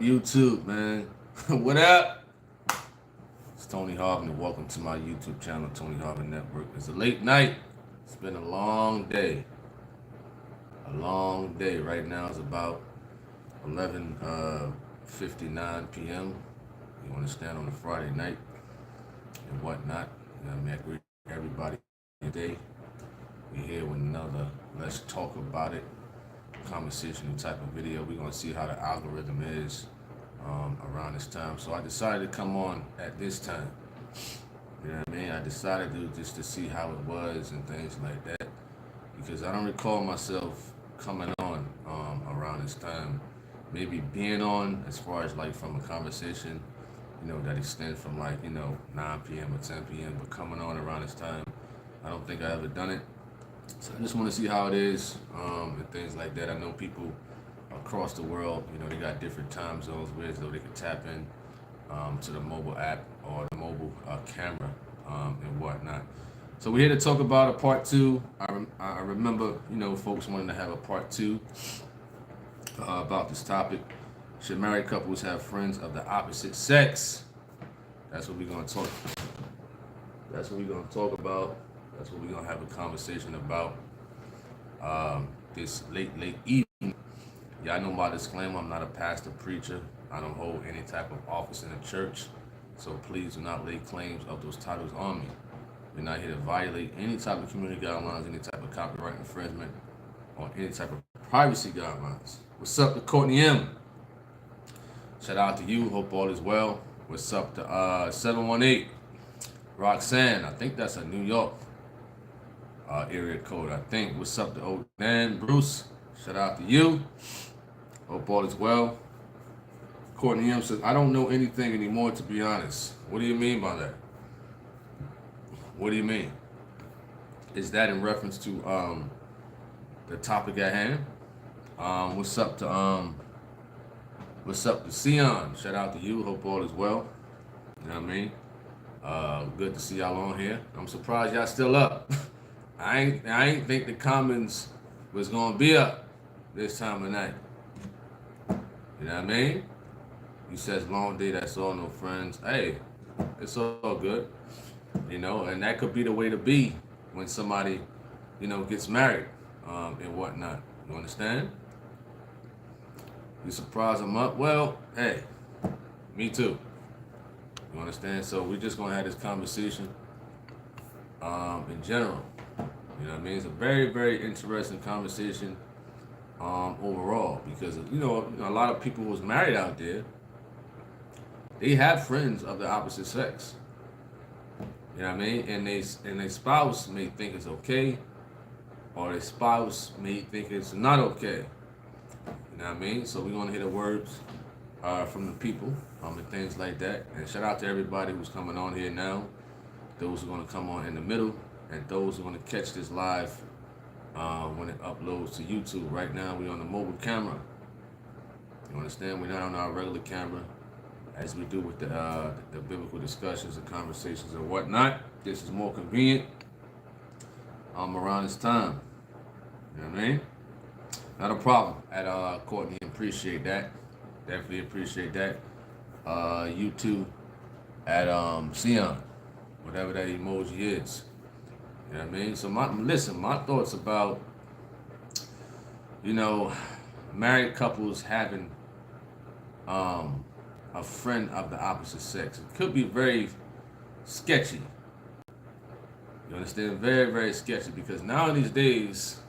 YouTube, man. What up? It's Tony Harvin, and welcome to my YouTube channel, Tony Harvin Network. It's a late night. It's been a long day. A long day. Right now it's about 11:59 p.m. You understand, on a Friday night and whatnot. You know what I mean? I greet everybody today. We here with another Let's Talk About It conversational type of video. We're gonna see how the algorithm is around this time. So I decided to come on at this time. You know what I mean? I decided to just to see how it was and things like that, because I don't recall myself coming on around this time. Maybe being on as far as like from a conversation, that extends from 9 p.m. or 10 p.m. But coming on around this time, I don't think I ever done it. So I just want to see how it is and things like that. I know people across the world, they got different time zones where as though they can tap in to the mobile app or the mobile camera and whatnot. So we're here to talk about a part two. I remember, folks wanting to have a part two about this topic. Should married couples have friends of the opposite sex? That's what we're gonna talk. That's what we're gonna talk about. That's what we're gonna have a conversation about this late evening. Y'all know my disclaimer. I'm not a pastor, preacher. I don't hold any type of office in the church. So please do not lay claims of those titles on me. We're not here to violate any type of community guidelines, any type of copyright infringement, or any type of privacy guidelines. What's up to Courtney M? Shout out to you. Hope all is well. What's up to 718? Roxanne. I think that's a New York area code, I think. What's up to old Dan? Bruce. Shout out to you. Hope all is well. Courtney M says, I don't know anything anymore, to be honest. What do you mean by that? What do you mean? Is that in reference to the topic at hand? What's up to Sion? Shout out to you. Hope all is well. You know what I mean? Good to see y'all on here. I'm surprised y'all still up. I ain't think the comments was gonna be up this time of night. You know what I mean? He says long day, that's all, no friends. Hey, it's all good. And that could be the way to be when somebody, gets married and whatnot. You understand? You surprise them up? Well, hey, me too. You understand? So we're just gonna have this conversation in general. You know what I mean? It's a very, very interesting conversation overall, because a lot of people who's married out there, they have friends of the opposite sex. You know what I mean? And their spouse may think it's okay, or their spouse may think it's not okay. You know what I mean? So we're gonna hear the words from the people and things like that. And shout out to everybody who's coming on here now, those who are gonna come on in the middle, and those who are gonna catch this live when it uploads to YouTube. Right now we're on the mobile camera. You understand? We're not on our regular camera as we do with the biblical discussions and conversations and whatnot. This is more convenient around this time. You know what I mean? Not a problem at Courtney. Appreciate that. Definitely appreciate that. You too at Sion, whatever that emoji is. You know what I mean? So my thoughts about married couples having a friend of the opposite sex. It could be very sketchy. You understand? Very, very sketchy, because now these days,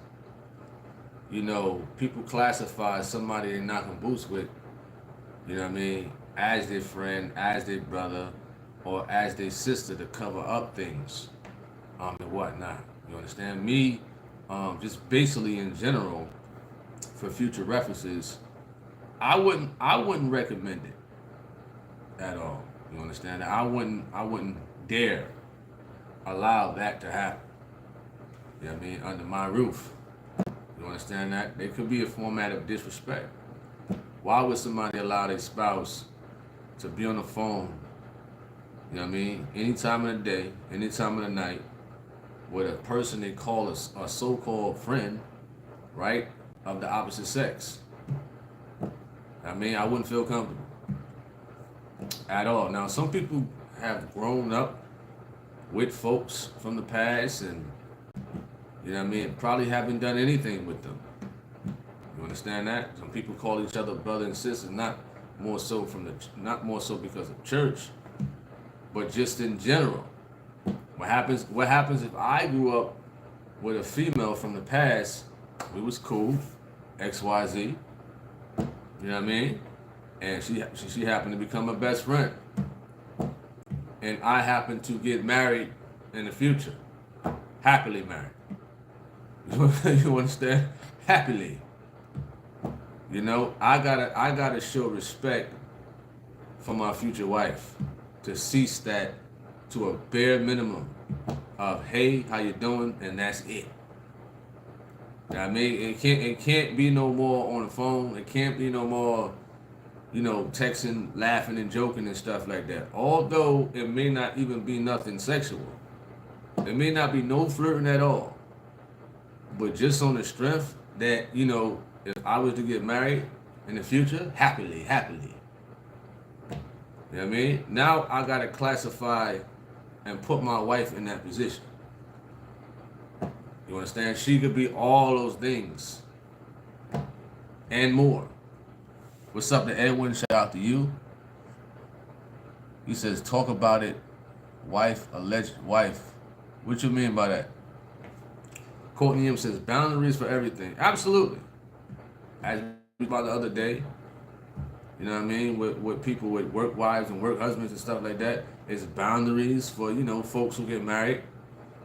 people classify somebody they're knocking boots with, you know what I mean, as their friend, as their brother, or as their sister, to cover up things and whatnot. You understand? Me, just basically in general, for future references, I wouldn't recommend it at all. You understand? I wouldn't dare allow that to happen. You know what I mean? Under my roof. You understand that? There could be a format of disrespect. Why would somebody allow their spouse to be on the phone, you know what I mean, any time of the day, any time of the night, with a person they call a so-called friend, right, of the opposite sex? I mean, I wouldn't feel comfortable. at all. Now, some people have grown up with folks from the past, and you know what I mean, probably haven't done anything with them. You understand that? Some people call each other brother and sister, not more so not more so because of church, but just in general. What happens if I grew up with a female from the past? We was cool, XYZ. You know what I mean? And she happened to become my best friend. And I happen to get married in the future. Happily married. You understand? Happily. You know, I gotta show respect for my future wife to cease that to a bare minimum of hey, how you doing, and that's it. You know what I mean? It can't be no more on the phone. It can't be no more, you know, texting, laughing and joking and stuff like that. Although it may not even be nothing sexual. It may not be no flirting at all. But just on the strength that, you know, if I was to get married in the future, happily. You know what I mean? Now I gotta classify and put my wife in that position. You understand? She could be all those things and more. What's up to Edwin? Shout out to you. He says, talk about it, wife, alleged wife. What you mean by that? Courtney M says, boundaries for everything. Absolutely. As we about the other day, you know what I mean, with people with work wives and work husbands and stuff like that, it's boundaries for, you know, folks who get married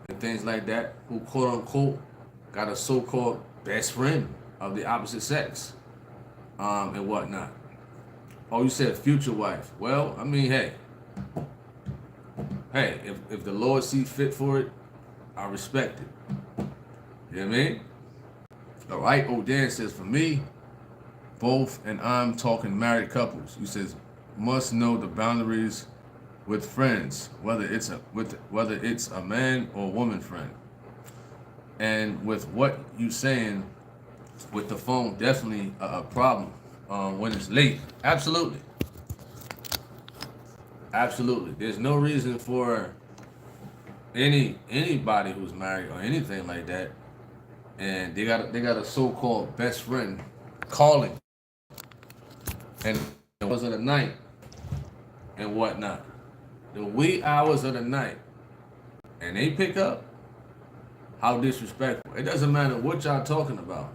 and things like that, who quote unquote got a so-called best friend of the opposite sex, and whatnot. Oh, you said future wife. Well, I mean, hey, if the Lord see fit for it, I respect it. You know what I mean? All right, Dan says, for me, both, and I'm talking married couples. He says, must know the boundaries with friends, whether it's a man or woman friend. And with what you saying with the phone, definitely a problem when it's late. Absolutely. There's no reason for anybody who's married or anything like that, and they got a so-called best friend calling, and the hours of the night and whatnot, the wee hours of the night, and they pick up. How disrespectful! It doesn't matter what y'all talking about.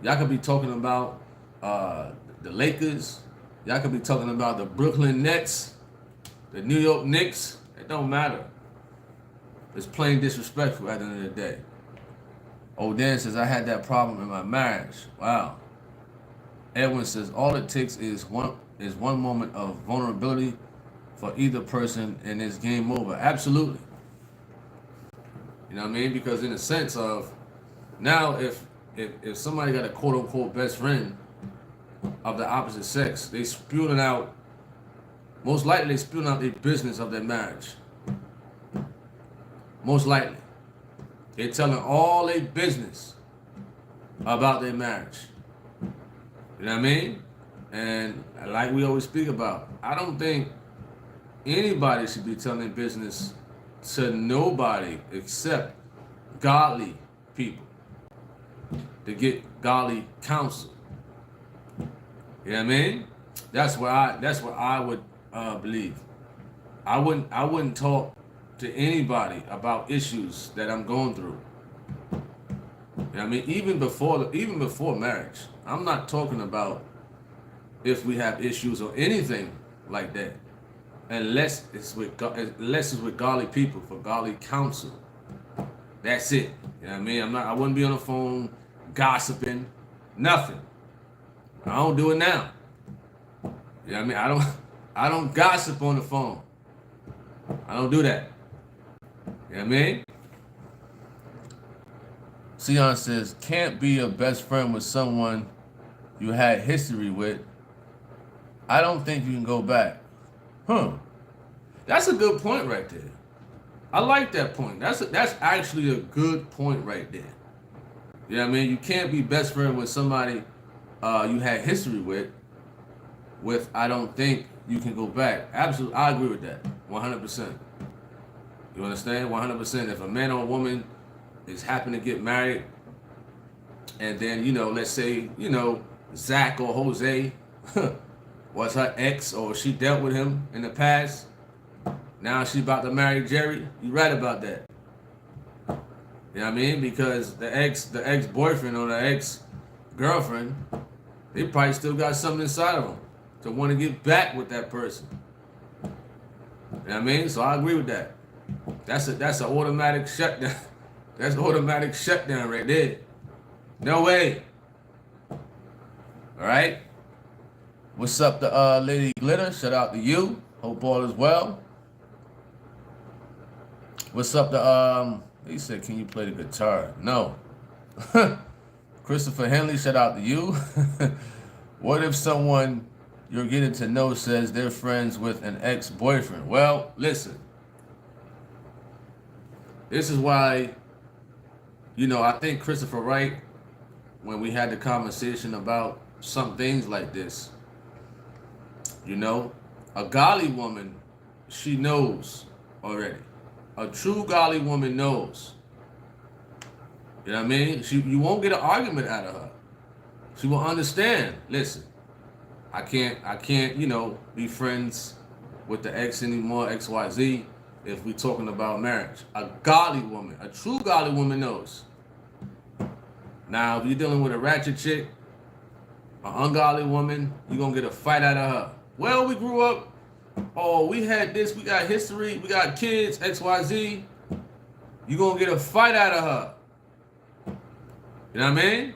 Y'all could be talking about the Lakers. Y'all could be talking about the Brooklyn Nets, the New York Knicks. It don't matter. It's plain disrespectful at the end of the day. Dan says, I had that problem in my marriage. Wow. Edwin says, all it takes is one moment of vulnerability for either person and it's game over. Absolutely. You know what I mean? Because in a sense of, now if somebody got a quote unquote best friend of the opposite sex, they spewing out, most likely they spewing out the business of their marriage. Most likely. They're telling all their business about their marriage. You know what I mean? And like we always speak about, I don't think anybody should be telling business to nobody except godly people to get godly counsel. You know what I mean? That's what I would believe. I wouldn't talk to anybody about issues that I'm going through. You know what I mean? Even before marriage. I'm not talking about if we have issues or anything like that, unless it's with godly people for godly counsel. That's it. You know what I mean? I wouldn't be on the phone gossiping, nothing. I don't do it now. You know what I mean? I don't gossip on the phone. I don't do that. You know what I mean? Sion says, can't be a best friend with someone you had history with. I don't think you can go back. That's a good point right there. I like that point. That's actually a good point right there. You know what I mean? You can't be best friend with somebody you had history with, I don't think you can go back. Absolutely, I agree with that, 100%. You understand? 100%. If a man or a woman is happen to get married, and then let's say Zach or Jose was her ex, or she dealt with him in the past. Now she's about to marry Jerry. You right about that. You know what I mean? Because the ex-boyfriend or the ex-girlfriend, they probably still got something inside of them to want to get back with that person. You know what I mean? So I agree with that. That's an automatic shutdown. That's automatic shutdown right there. No way. All right. What's up to Lady Glitter? Shout out to you. Hope all is well. What's up to he said, can you play the guitar? No. Christopher Henley, shout out to you. What if someone you're getting to know says they're friends with an ex-boyfriend? Well, listen. This is why, I think Christopher Wright, when we had the conversation about some things like this, a godly woman, she knows already. A true godly woman knows. You know what I mean? You won't get an argument out of her. She will understand. Listen, I can't, be friends with the ex anymore, XYZ, if we're talking about marriage. A godly woman, a true godly woman knows. Now, if you're dealing with a ratchet chick, an ungodly woman, you're going to get a fight out of her. Well, we grew up. Oh, we had this, we got history, we got kids, XYZ. You're going to get a fight out of her. You know what I mean?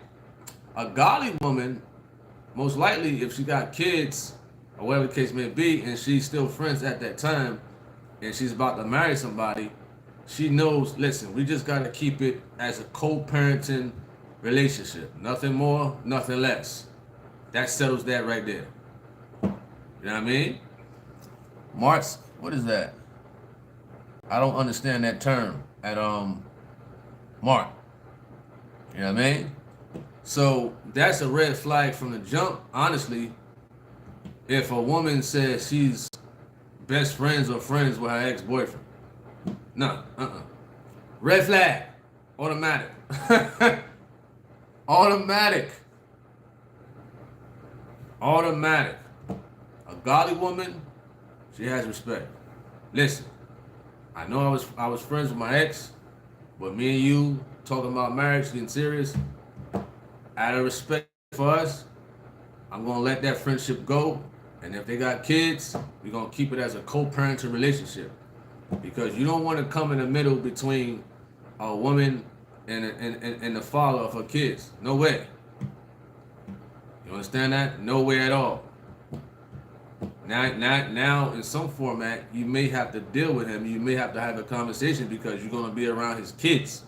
A godly woman, most likely, if she got kids, or whatever the case may be, and she's still friends at that time, and she's about to marry somebody, she knows, listen, we just got to keep it as a co-parenting relationship. Nothing more, nothing less. That settles that right there. You know what I mean? Marks, what is that? I don't understand that term at Mark. You know what I mean? So that's a red flag from the jump. Honestly, if a woman says she's best friends or friends with her ex-boyfriend, no, red flag, automatic, automatic. A godly woman, she has respect. Listen, I know I was friends with my ex, but me and you talking about marriage, getting serious, out of respect for us, I'm gonna let that friendship go. And if they got kids, we're gonna keep it as a co-parenting relationship. Because you don't want to come in the middle between a woman and the father of her kids. No way. You understand that? No way at all. Now, in some format, you may have to deal with him. You may have to have a conversation because you're going to be around his kids.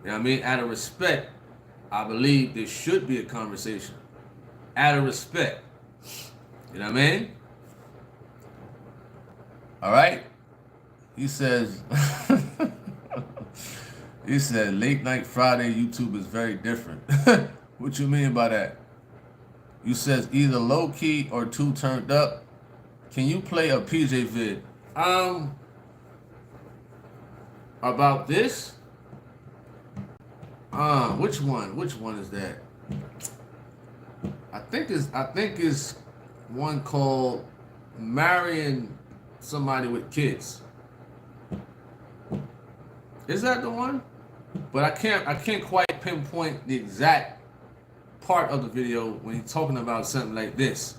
You know what I mean? Out of respect, I believe there should be a conversation. Out of respect. You know what I mean? All right? He says, he said, late night Friday YouTube is very different. What you mean by that? You says either low key or too turned up. Can you play a PJ vid? About this? Which one? Which one is that? I think it's one called Marrying Somebody with Kids. Is that the one? But I can't quite pinpoint the exact part of the video when he's talking about something like this.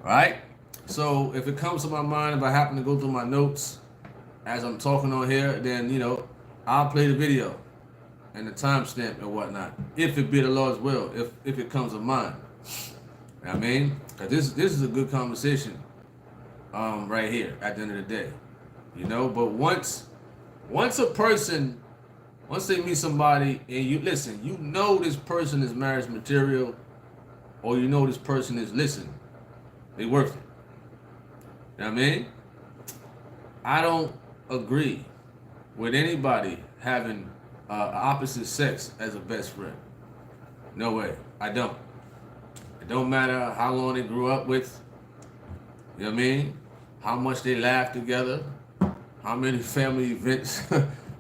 Right? So if it comes to my mind, if I happen to go through my notes as I'm talking on here, then I'll play the video and the timestamp and whatnot, if it be the Lord's will, if it comes to mind. You know what I mean? Because this is a good conversation right here at the end of the day. But once a person, once they meet somebody and you listen, this person is marriage material, or this person is, listen, they worth it. You know what I mean? I don't agree with anybody having opposite sex as a best friend. No way. I don't. It don't matter how long they grew up with. You know what I mean? How much they laughed together, how many family events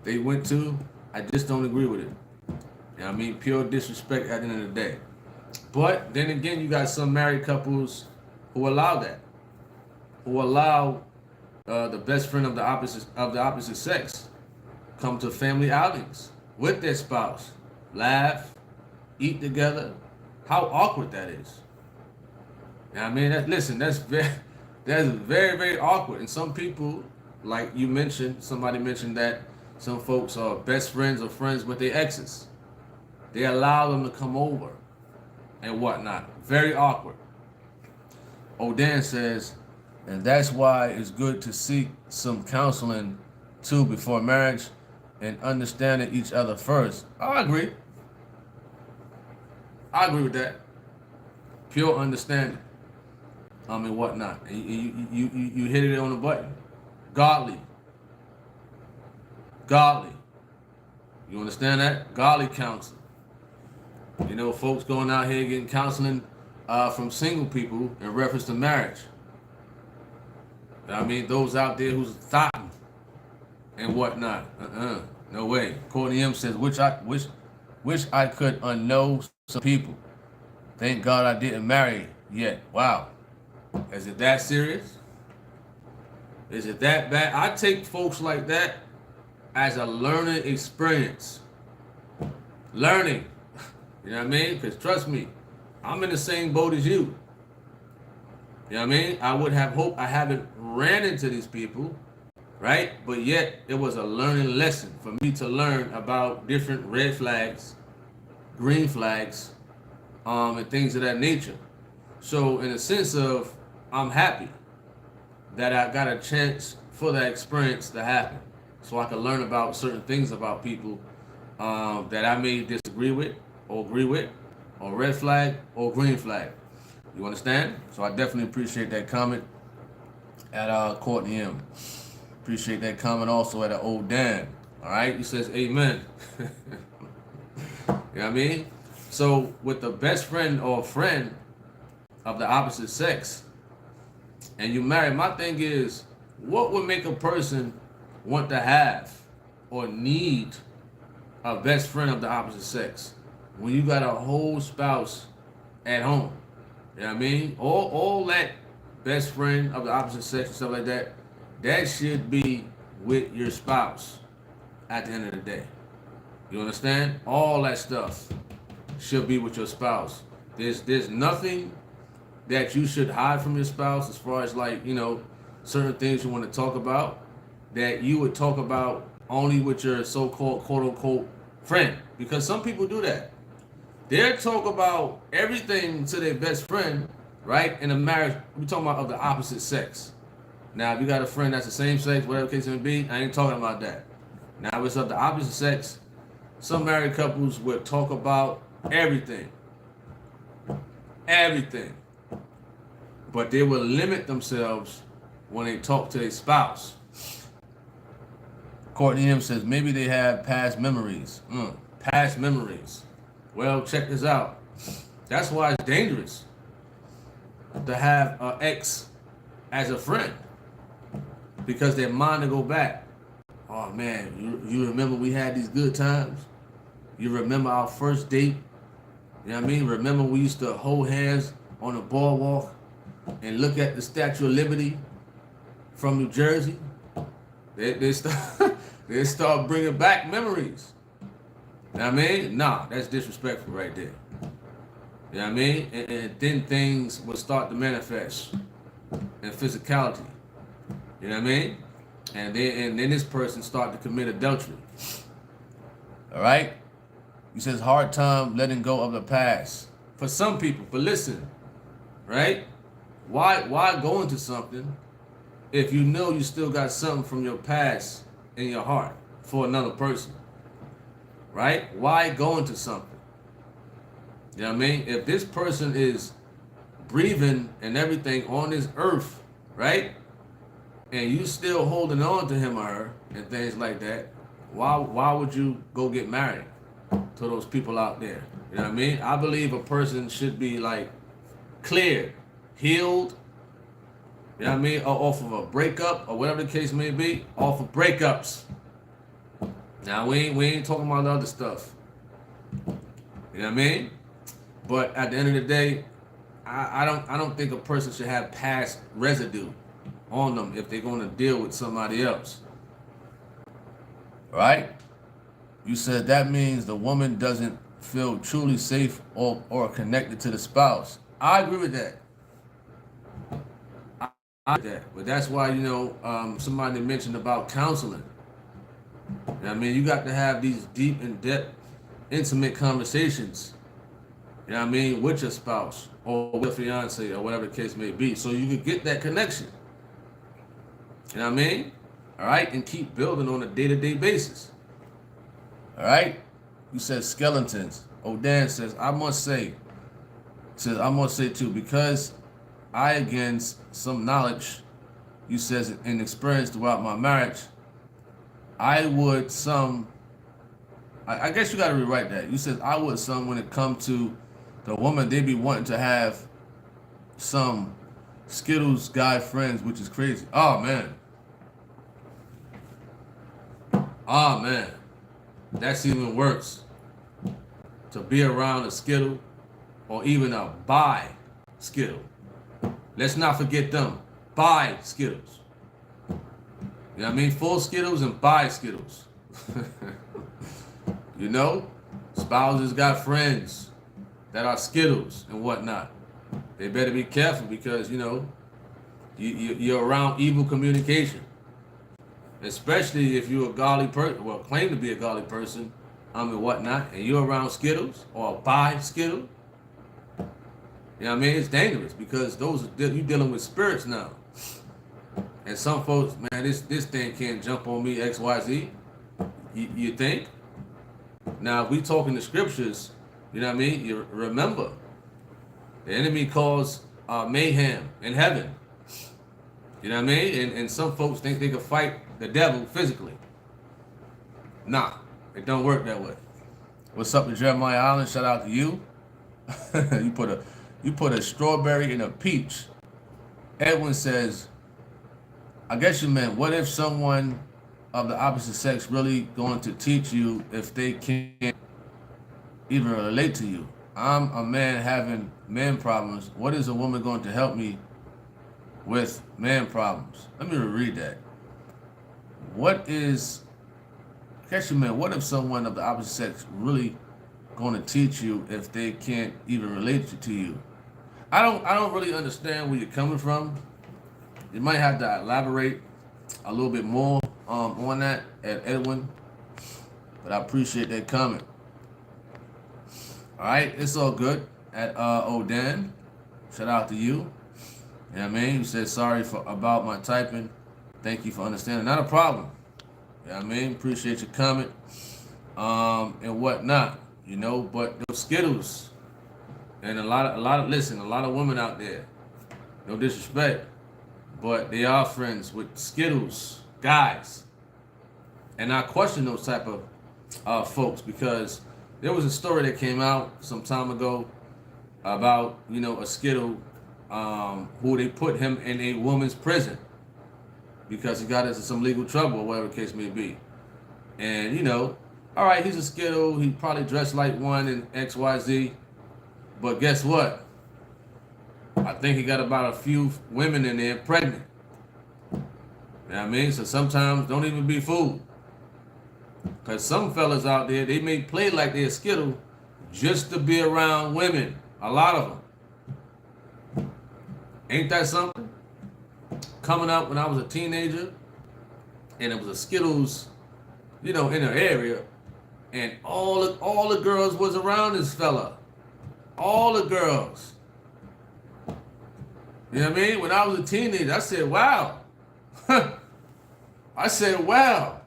they went to. I just don't agree with it. You know what I mean? Pure disrespect at the end of the day. But then again, you got some married couples who allow that, who allow the best friend of the opposite sex come to family outings with their spouse, laugh, eat together. How awkward that is. You know what I mean? Listen, that's very, very awkward. And some people, like you mentioned, somebody mentioned that some folks are best friends or friends with their exes. They allow them to come over and whatnot. Very awkward. Odan says, and that's why it's good to seek some counseling too before marriage and understanding each other first. I agree. I agree with that. Pure understanding. And whatnot. And you hit it on the button. Godly. Godly. You understand that? Godly counsel. You know, folks going out here getting counseling from single people in reference to marriage. I mean, those out there who's thoughting and whatnot. No way. Courtney M says, wish I could unknow some people. Thank God I didn't marry yet. Wow. Is it that serious? Is it that bad? I take folks like that as a learning experience. Learning. You know what I mean? Because trust me, I'm in the same boat as you. You know what I mean? I would have hoped I haven't ran into these people, right? But yet, it was a learning lesson for me to learn about different red flags, green flags, and things of that nature. So, in a sense of, I'm happy that I got a chance for that experience to happen, so I can learn about certain things about people that I may disagree with, or agree with, or red flag, or green flag. You understand? So I definitely appreciate that comment at Courtney M. Appreciate that comment also at Old Dan. All right, he says amen. You know what I mean? So with the best friend or friend of the opposite sex, and you marry, my thing is, what would make a person want to have or need a best friend of the opposite sex when you got a whole spouse at home? You know what I mean? All that best friend of the opposite sex and stuff like that, that should be with your spouse at the end of the day. You understand? All that stuff should be with your spouse. There's nothing that you should hide from your spouse as far as, like, you know, certain things you want to talk about that you would talk about only with your so-called quote-unquote friend. Because some people do that. They'll talk about everything to their best friend, right? In a marriage, we're talking about of the opposite sex. Now, if you got a friend that's the same sex, whatever the case may be, I ain't talking about that. Now, if it's of the opposite sex, some married couples will talk about everything. Everything. But they will limit themselves when they talk to their spouse. Courtney M says, maybe they have past memories. Past memories. Well, check this out. That's why it's dangerous to have an ex as a friend, because their mind to go back. Oh man, you remember we had these good times? You remember our first date? You know what I mean? Remember we used to hold hands on the boardwalk and look at the Statue of Liberty from New Jersey? They start bringing back memories. You know what I mean? Nah, that's disrespectful right there. You know what I mean? And then things will start to manifest in physicality. You know what I mean? And then this person start to commit adultery. All right? He says hard time letting go of the past. For some people, but listen, right? Why go into something if you know you still got something from your past in your heart for another person? Right? Why go into something? You know what I mean? If this person is breathing and everything on this earth, right? And you still holding on to him or her and things like that, why would you go get married to those people out there? You know what I mean? I believe a person should be like cleared, healed, You know what I mean? Or off of a breakup or whatever the case may be, off of breakups. Now we ain't talking about the other stuff. You know what I mean? But at the end of the day, I don't think a person should have past residue on them if they're going to deal with somebody else. Right? You said that means the woman doesn't feel truly safe or connected to the spouse. I agree with that. I agree with that. But that's why, somebody mentioned about counseling. You know what I mean? You got to have these deep and depth, intimate conversations, you know what I mean, with your spouse or with your fiance or whatever the case may be, so you can get that connection. You know what I mean? All right? And keep building on a day-to-day basis. All right? You said skeletons. Dan says, I must say too, because I again some knowledge, you says, and experience throughout my marriage, I guess you got to rewrite that. You said I would some when it comes to the woman, they be wanting to have some Skittles guy friends, which is crazy. Oh man. That's even worse. To be around a Skittle or even a bi Skittle. Let's not forget them. Bi Skittles. You know what I mean? Full Skittles and bi Skittles. Spouses got friends that are Skittles and whatnot. They better be careful because, you're around evil communication. Especially if you're a godly person, well, claim to be a godly person, and whatnot, and you're around Skittles or bi Skittle. You know what I mean? It's dangerous because you're dealing with spirits now. And some folks, man, this thing can't jump on me, XYZ. You think? Now, if we talk in the scriptures, you know what I mean? You remember, the enemy caused mayhem in heaven. You know what I mean? And some folks think they can fight the devil physically. Nah, it don't work that way. What's up to Jeremiah Allen? Shout out to you. You put a strawberry in a peach. Edwin says, I guess you meant, what if someone of the opposite sex really going to teach you if they can't even relate to you? I'm a man having man problems. What is a woman going to help me with man problems? Let me reread that. What if someone of the opposite sex really going to teach you if they can't even relate to you? I don't really understand where you're coming from. You might have to elaborate a little bit more on that at Edwin, but I appreciate that comment. All right, it's all good. At Odan, shout out to you. You know what I mean? You said sorry about my typing. Thank you for understanding. Not a problem. You know what I mean? Appreciate your comment and whatnot. But those Skittles and a lot of women out there. No disrespect, but they are friends with Skittles guys, and I question those type of folks because there was a story that came out some time ago about a Skittle who they put him in a woman's prison because he got into some legal trouble or whatever the case may be. And all right, he's a Skittle, he probably dressed like one in XYZ, but guess what? I think he got about a few women in there pregnant. You know what I mean? So sometimes don't even be fooled. Because some fellas out there, they may play like they're a Skittle just to be around women. A lot of them. Ain't that something? Coming up when I was a teenager, and it was a Skittles, in the area, and all the girls was around this fella. All the girls. You know what I mean? When I was a teenager, I said, wow. I said, wow.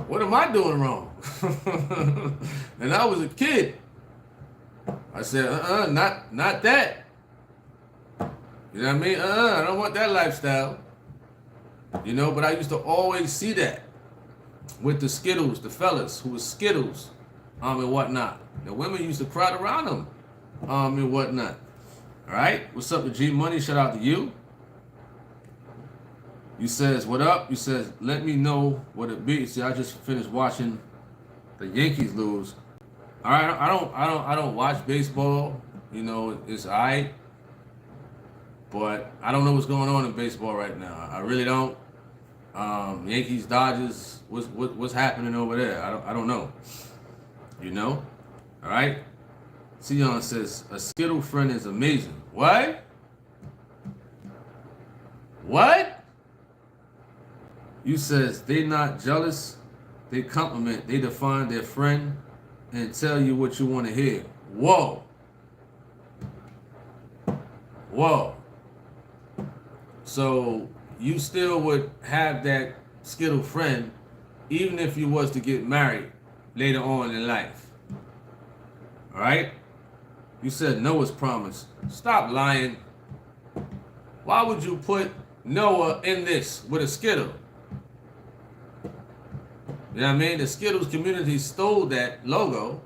What am I doing wrong? And I was a kid. I said, not that. You know what I mean? I don't want that lifestyle. But I used to always see that with the Skittles, the fellas who was Skittles, and whatnot. The women used to crowd around them, and whatnot. All right. What's up to G Money? Shout out to you. You says, what up? You says, let me know what it be. See, I just finished watching the Yankees lose. All right, I don't watch baseball. You know, it's alright, but I don't know what's going on in baseball right now. I really don't. Yankees, Dodgers, what's happening over there? I don't know. You know, all right. Sion says a Skittle friend is amazing. What? What? You says they not jealous. They compliment. They define their friend and tell you what you want to hear. Whoa. Whoa. So you still would have that Skittle friend even if you was to get married later on in life. All right? You said Noah's promise. Stop lying. Why would you put Noah in this with a Skittle? You know what I mean? The Skittles community stole that logo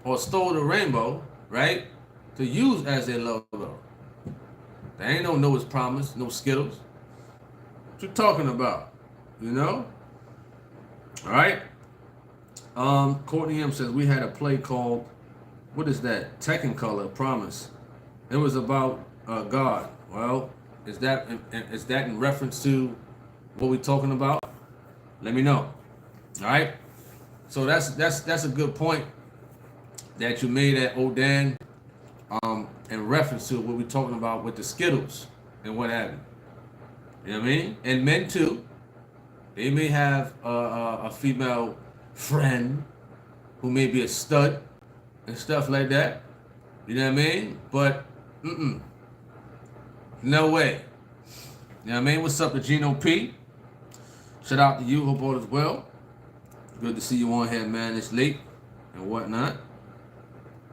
or stole the rainbow, right? To use as their logo. There ain't no Noah's promise, no Skittles. What you talking about? You know? All right. Courtney M says we had a play called, what is that? Technicolor Promise. It was about God. Well, is that in reference to what we're talking about? Let me know. All right. So that's a good point that you made at Odan, in reference to what we're talking about with the Skittles and what have you. You know what I mean? And men too. They may have a female friend who may be a stud and stuff like that. You know what I mean? But no way. You know what I mean? What's up to Gino P? Shout out to you. Hope all is well. Good to see you on here, man. It's late and whatnot.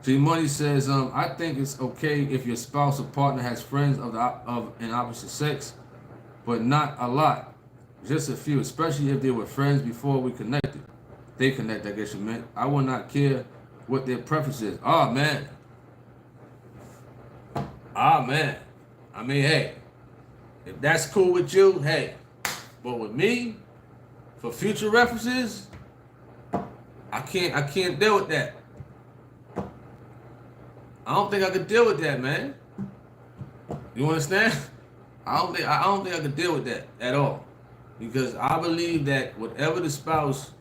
G Money says, I think it's okay if your spouse or partner has friends of an opposite sex, but not a lot. Just a few, especially if they were friends before we connected. They connect, I guess you meant. I would not care what their preference is. Oh, man. Ah, man. I mean, hey, if that's cool with you, hey. But with me, for future references, I can't deal with that. I don't think I could deal with that, man. You understand? I don't think I could deal with that at all. Because I believe that whatever the spouse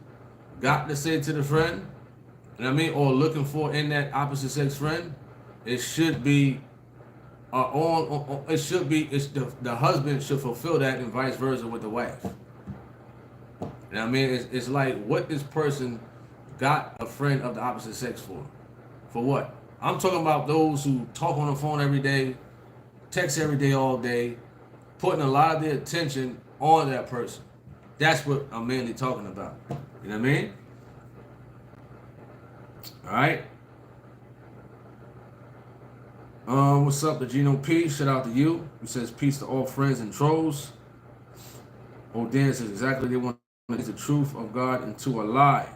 got to say to the friend, you know what I mean, or looking for in that opposite sex friend, it should be the husband should fulfill that and vice versa with the wife. You know what I mean? It's like, what this person got a friend of the opposite sex for? For what? I'm talking about those who talk on the phone every day, text every day, all day, putting a lot of their attention on that person. That's what I'm mainly talking about. You know what I mean? All right. What's up to Gino P? Shout out to you. He says peace to all friends and trolls. Odan says exactly they want to the truth of God into a lie.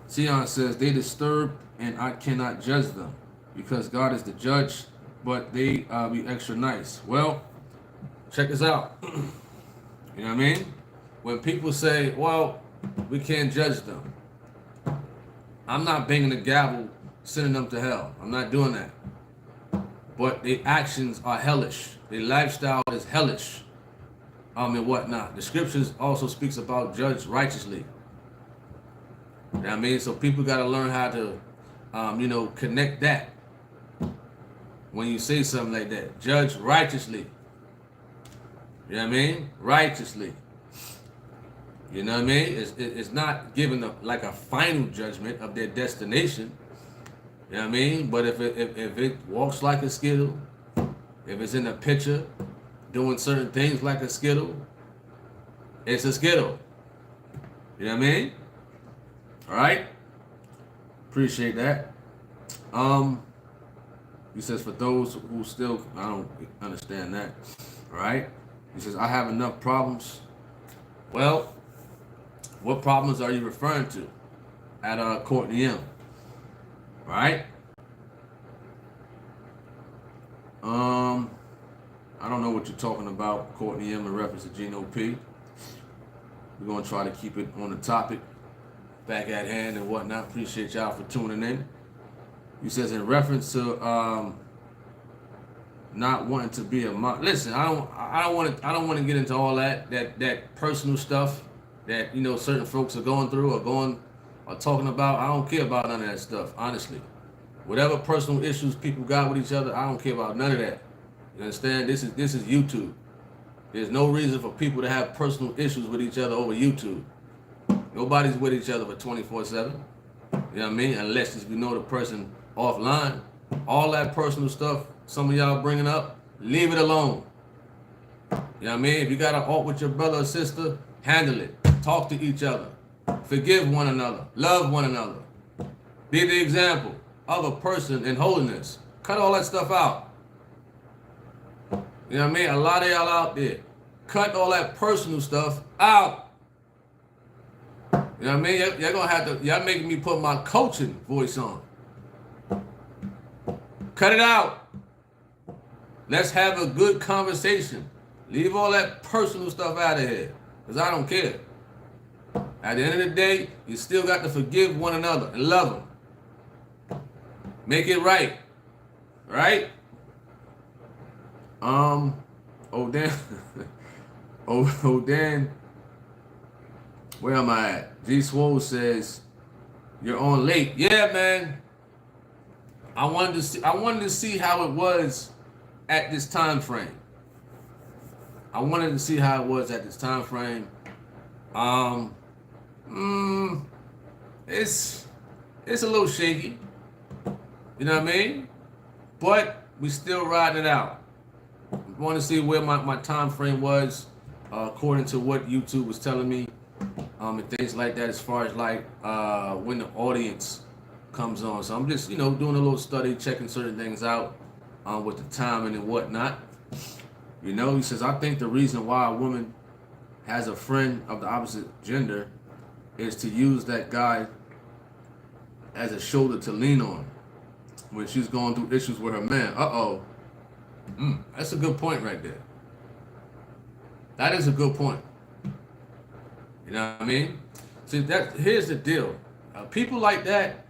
Sion says they disturb and I cannot judge them because God is the judge, but they be extra nice. Well, check this out. You know what I mean? When people say, well, we can't judge them, I'm not banging the gavel sending them to hell. I'm not doing that. But their actions are hellish. Their lifestyle is hellish. And whatnot. The scriptures also speaks about judge righteously. You know what I mean? So people got to learn how to, connect that. When you say something like that, judge righteously. You know what I mean? Righteously. You know what I mean? It's not giving like a final judgment of their destination. You know what I mean? But if it walks like a Skittle, if it's in a picture, doing certain things like a Skittle, it's a Skittle. You know what I mean? All right? Appreciate that. He says for those who still, I don't understand that. All right? He says, I have enough problems. Well, what problems are you referring to at Courtney M? Right? Um, I don't know what you're talking about, Courtney M, in reference to Geno P. We're gonna try to keep it on the topic back at hand and whatnot. Appreciate y'all for tuning in. He says in reference to not wanting to be a mom. Listen, I don't want to get into all that personal stuff that certain folks are going through or talking about. I don't care about none of that stuff, honestly. Whatever personal issues people got with each other, I don't care about none of that. You understand? This is YouTube. There's no reason for people to have personal issues with each other over YouTube. Nobody's with each other for 24/7. You know what I mean? Unless you know the person offline. All that personal stuff some of y'all bringing up, leave it alone. You know what I mean? If you got an alt with your brother or sister, handle it. Talk to each other. Forgive one another. Love one another. Be the example of a person in holiness. Cut all that stuff out. You know what I mean? A lot of y'all out there, cut all that personal stuff out. You know what I mean? Y'all gonna have to, y'all making me put my coaching voice on. Cut it out. Let's have a good conversation. Leave all that personal stuff out of here, because I don't care. At the end of the day, you still got to forgive one another and love them. Make it right. Right? Dan. Dan. Where am I at? G Swole says, you're on late. Yeah, man. I wanted to see how it was at this time frame. I wanted to see how it was at this time frame. It's a little shaky. You know what I mean? But we still riding it out. I want to see where my time frame was, according to what YouTube was telling me, and things like that, as far as like when the audience comes on. So I'm just doing a little study, checking certain things out with the timing and whatnot. He says, I think the reason why a woman has a friend of the opposite gender is to use that guy as a shoulder to lean on when she's going through issues with her man. That's a good point right there. That is a good point. You know what I mean? See, here's the deal. People like that,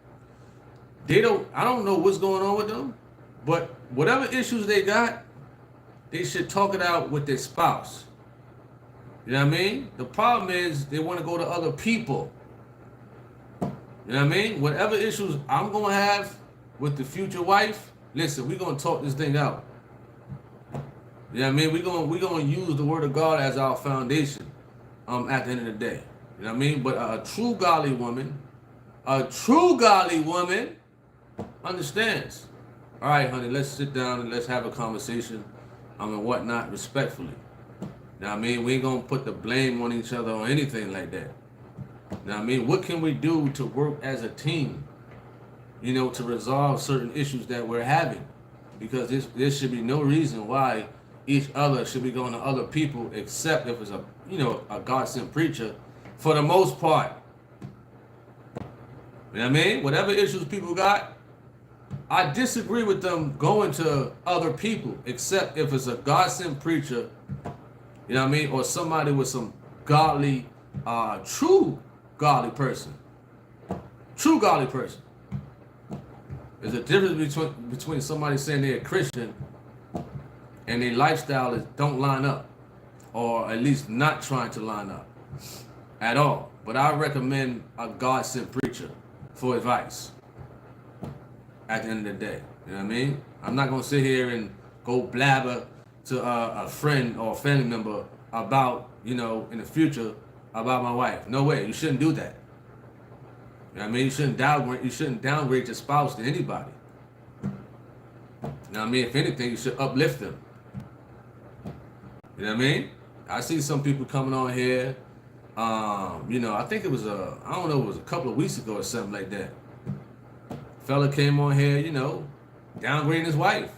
I don't know what's going on with them, but whatever issues they got, they should talk it out with their spouse. You know what I mean? The problem is they want to go to other people. You know what I mean? Whatever issues I'm going to have with the future wife, listen, we're going to talk this thing out. You know what I mean? We're going to use the word of God as our foundation at the end of the day. You know what I mean? But a true godly woman understands. All right, honey, let's sit down and let's have a conversation and whatnot respectfully. You know what I mean? We ain't going to put the blame on each other or anything like that. You know what I mean? What can we do to work as a team, to resolve certain issues that we're having? Because there should be no reason why each other should be going to other people, except if it's a God-sent preacher, for the most part. You know what I mean? Whatever issues people got, I disagree with them going to other people, except if it's a God-sent preacher, you know what I mean? Or somebody with some godly, true godly person. True godly person. There's a difference between somebody saying they're a Christian and their lifestyle don't line up, or at least not trying to line up at all. But I recommend a God-sent preacher for advice at the end of the day. You know what I mean? I'm not going to sit here and go blabber to a friend or a family member about, in the future, about my wife. No way. You shouldn't do that. You know what I mean? You shouldn't downgrade your spouse to anybody. You know what I mean? If anything, you should uplift them. You know what I mean? I see some people coming on here. I think it was it was a couple of weeks ago or something like that. Fella came on here, downgrading his wife.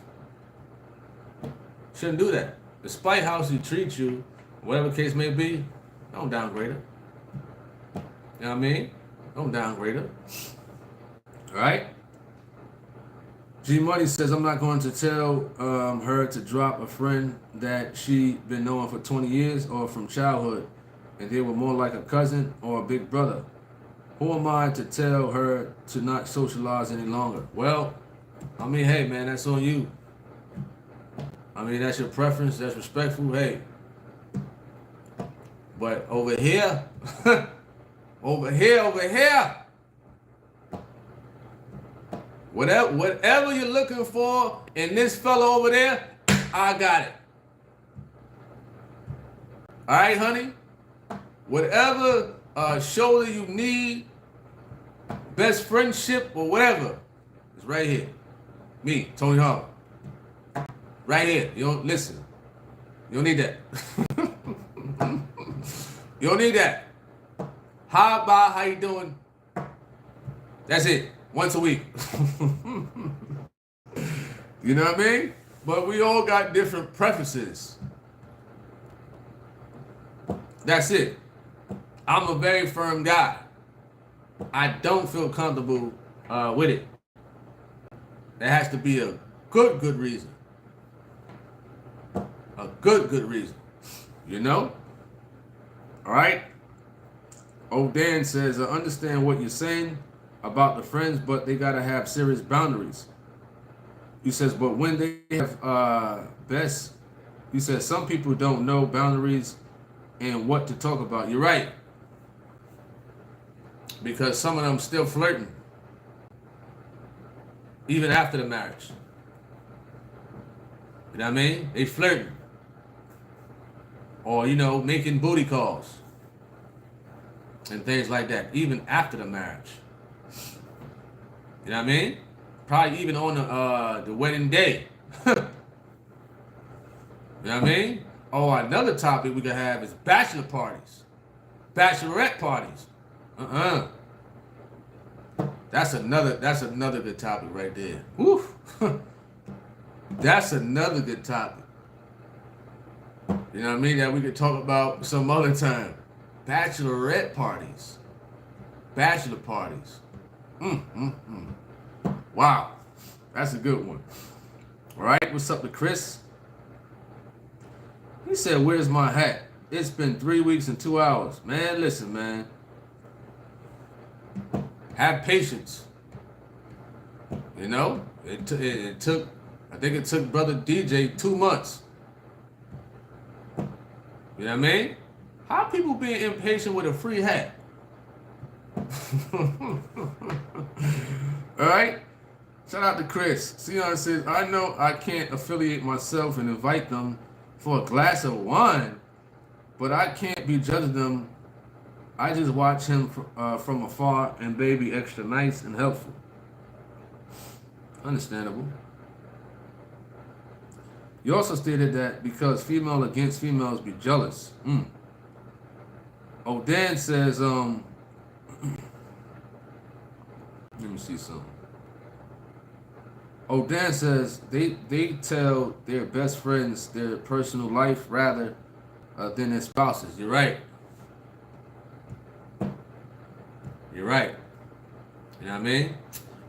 Shouldn't do that. Despite how she treats you, whatever case may be, don't downgrade her. You know what I mean? Don't downgrade her. All right? G Money says, I'm not going to tell her to drop a friend that she been knowing for 20 years or from childhood, and they were more like a cousin or a big brother. Who am I to tell her to not socialize any longer? Well, I mean, hey, man, that's on you. I mean, that's your preference. That's respectful. Hey. But over here, over here, whatever you're looking for in this fella over there, I got it. All right, honey? Whatever shoulder you need, best friendship or whatever, it's right here. Me, Tony Harvin. Right here. You don't listen. You don't need that. You don't need that. Hi, bye, how you doing? That's it. Once a week. You know what I mean? But we all got different preferences. That's it. I'm a very firm guy. I don't feel comfortable with it. There has to be a good reason. A good reason. You know? All right? Old Dan says, I understand what you're saying about the friends, but they got to have serious boundaries. He says, but when they have he says, some people don't know boundaries and what to talk about. You're right. Because some of them still flirting. Even after the marriage. You know what I mean? They flirting. Or, making booty calls. And things like that. Even after the marriage. You know what I mean? Probably even on the wedding day. You know what I mean? Oh, another topic we could have is bachelor parties. Bachelorette parties. That's another good topic right there. Woo. That's another good topic. You know what I mean? That we could talk about some other time. Bachelorette parties. Bachelor parties. Wow. That's a good one. All right, what's up to Chris? He said, where's my hat? It's been 3 weeks and 2 hours. Man, listen, man. Have patience. You know, it took, I think it took Brother DJ 2 months. You know what I mean? How people being impatient with a free hat? All right? Shout out to Chris. Sion says, I know I can't affiliate myself and invite them for a glass of wine, but I can't be judging them. I just watch him from afar and baby extra nice and helpful. Understandable. You also stated that because female against females be jealous. Oh, Dan says, let me see something. Oh, Dan says they tell their best friends their personal life rather than their spouses. You're right. You're right. You know what I mean?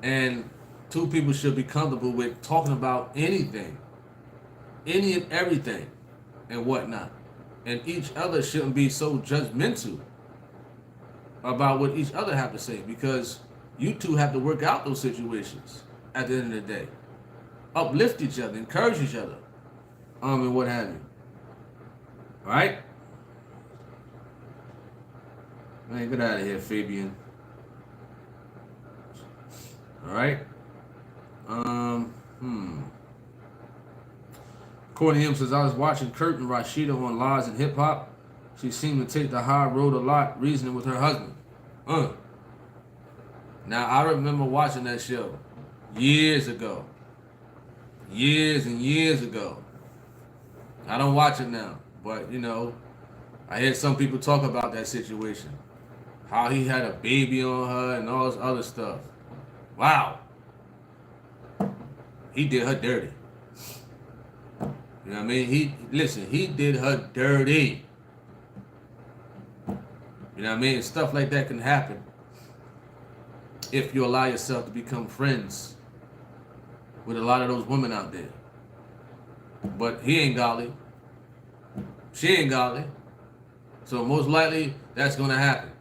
And two people should be comfortable with talking about anything, any and everything, and whatnot. And each other shouldn't be so judgmental about what each other have to say, because you two have to work out those situations at the end of the day. Uplift each other, encourage each other, and what have you. All right? Man, get out of here, Fabian. All right? Courtney M says, I was watching Kurt and Rashida on Lies and Hip Hop. She seemed to take the high road a lot, reasoning with her husband. Now, I remember watching that show years ago. Years and years ago. I don't watch it now, but, I hear some people talk about that situation. How he had a baby on her and all this other stuff. Wow. He did her dirty. You know what I mean? He did her dirty. You know what I mean? Stuff like that can happen if you allow yourself to become friends with a lot of those women out there. But he ain't godly. She ain't godly. So most likely that's gonna happen.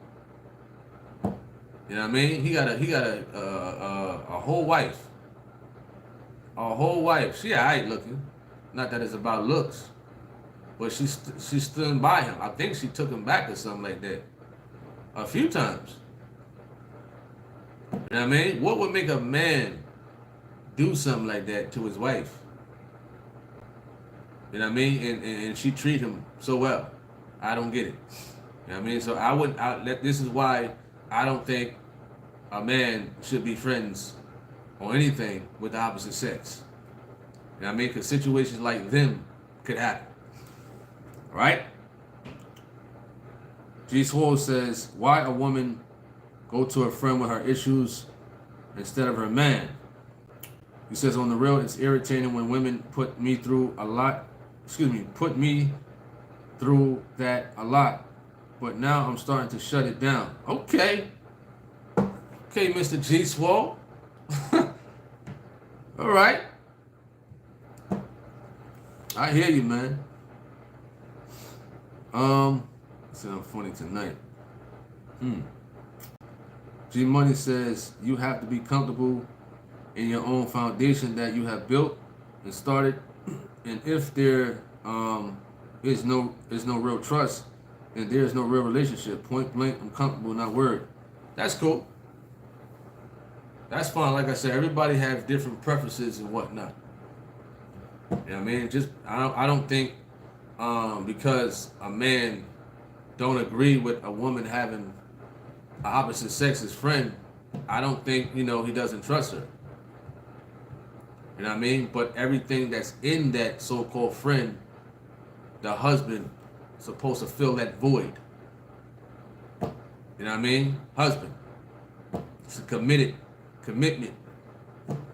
You know what I mean? He got a whole wife. A whole wife. She alright looking. Not that it's about looks. But she stood by him. I think she took him back or something like that. A few times. You know what I mean? What would make a man do something like that to his wife? You know what I mean? And she treat him so well. I don't get it. You know what I mean? So this is why I don't think a man should be friends or anything with the opposite sex. You know what I mean? Because situations like them could happen. All right? G Swole says, why a woman go to a friend with her issues instead of her man? He says, on the real, it's irritating when women put me through that a lot. But now I'm starting to shut it down. Okay, Mr. G Swole. All right. I hear you, man. Said I'm funny tonight. G Money says you have to be comfortable in your own foundation that you have built and started, and if there is no real trust and there is no real relationship, point blank, I'm comfortable, not worried. That's cool. That's fine. Like I said, everybody has different preferences and whatnot. You know what I mean? I don't think because a man don't agree with a woman having an opposite sex as friend, I don't think, he doesn't trust her. You know what I mean? But everything that's in that so-called friend, the husband is supposed to fill that void. You know what I mean? Husband. It's a commitment,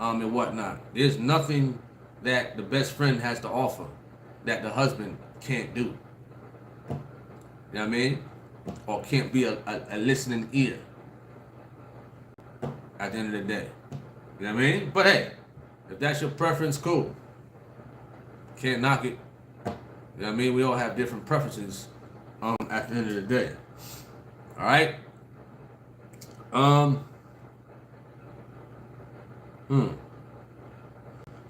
and whatnot. There's nothing that the best friend has to offer that the husband can't do. You know what I mean? Or can't be a listening ear at the end of the day. You know what I mean? But hey, if that's your preference, cool. Can't knock it. You know what I mean? We all have different preferences at the end of the day. All right?